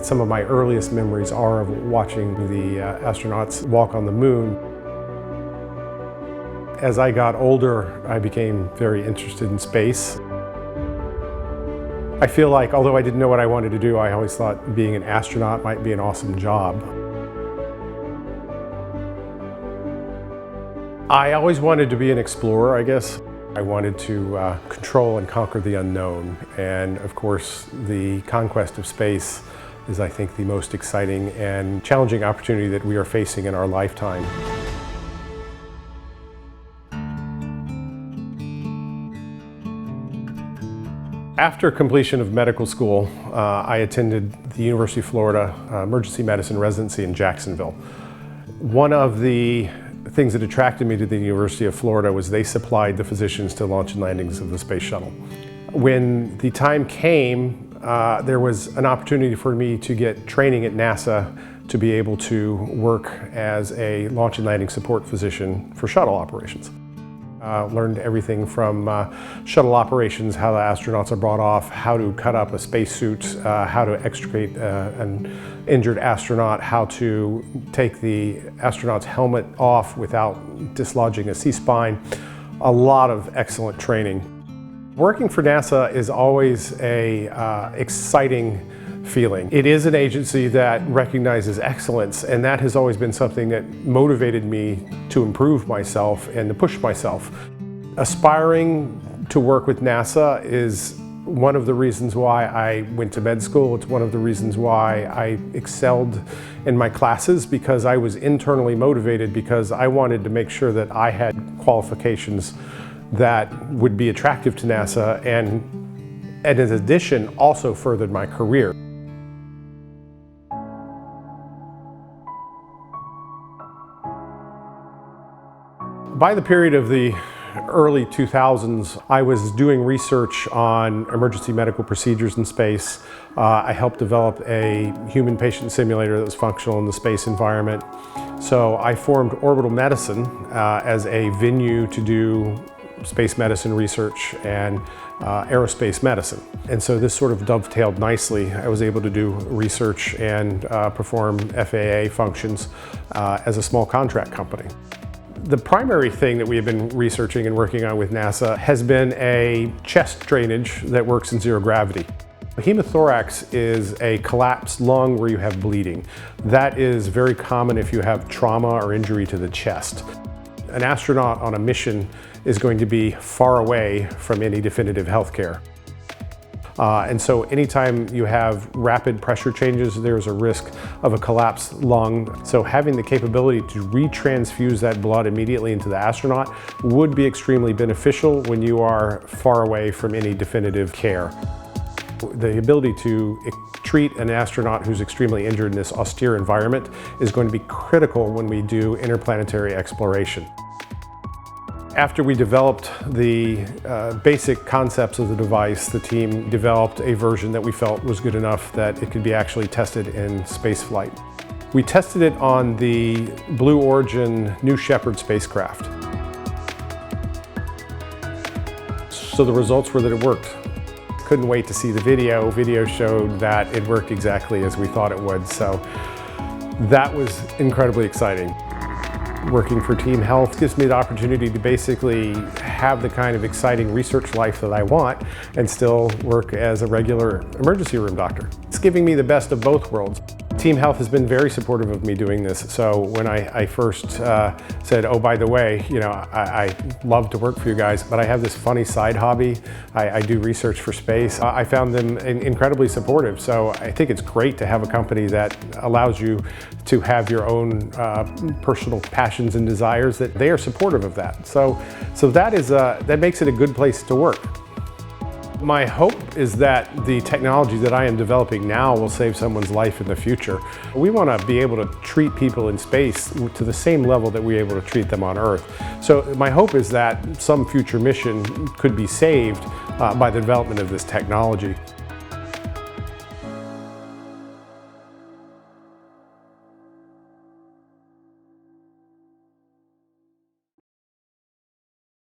that some of my earliest memories are of watching the astronauts walk on the moon. As I got older, I became very interested in space. I feel like, although I didn't know what I wanted to do, I always thought being an astronaut might be an awesome job. I always wanted to be an explorer, I guess. I wanted to control and conquer the unknown. And of course, the conquest of space is, I think, the most exciting and challenging opportunity that we are facing in our lifetime. After completion of medical school, I attended the University of Florida emergency medicine residency in Jacksonville. One of the things that attracted me to the University of Florida was they supplied the physicians to launch and landings of the space shuttle. When the time came, there was an opportunity for me to get training at NASA to be able to work as a launch and landing support physician for shuttle operations. Learned everything from shuttle operations, how the astronauts are brought off, how to cut up a spacesuit, how to extricate an injured astronaut, how to take the astronaut's helmet off without dislodging a C-spine. A lot of excellent training. Working for NASA is always a exciting feeling. It is an agency that recognizes excellence, and that has always been something that motivated me to improve myself and to push myself. Aspiring to work with NASA is one of the reasons why I went to med school. It's one of the reasons why I excelled in my classes, because I was internally motivated, because I wanted to make sure that I had qualifications that would be attractive to NASA and in addition also furthered my career. By the period of the early 2000s, I was doing research on emergency medical procedures in space. I helped develop a human patient simulator that was functional in the space environment. So I formed Orbital Medicine as a venue to do space medicine research and aerospace medicine. And so this sort of dovetailed nicely. I was able to do research and perform FAA functions as a small contract company. The primary thing that we have been researching and working on with NASA has been a chest drainage that works in zero gravity. Hemothorax is a collapsed lung where you have bleeding. That is very common if you have trauma or injury to the chest. An astronaut on a mission is going to be far away from any definitive health care. And so anytime you have rapid pressure changes, there's a risk of a collapsed lung. So having the capability to retransfuse that blood immediately into the astronaut would be extremely beneficial when you are far away from any definitive care. The ability to treat an astronaut who's extremely injured in this austere environment is going to be critical when we do interplanetary exploration. After we developed the basic concepts of the device, the team developed a version that we felt was good enough that it could be actually tested in spaceflight. We tested it on the Blue Origin New Shepard spacecraft. So the results were that it worked. Couldn't wait to see the video. Video showed that it worked exactly as we thought it would. So that was incredibly exciting. Working for Team Health gives me the opportunity to basically have the kind of exciting research life that I want and still work as a regular emergency room doctor. It's giving me the best of both worlds. Team Health has been very supportive of me doing this. So when I first said, oh, by the way, you know, I love to work for you guys, but I have this funny side hobby. I do research for space. I found them incredibly supportive. So I think it's great to have a company that allows you to have your own personal passions and desires, that they are supportive of that. So that makes it a good place to work. My hope is that the technology that I am developing now will save someone's life in the future. We want to be able to treat people in space to the same level that we're able to treat them on Earth. So my hope is that some future mission could be saved by the development of this technology.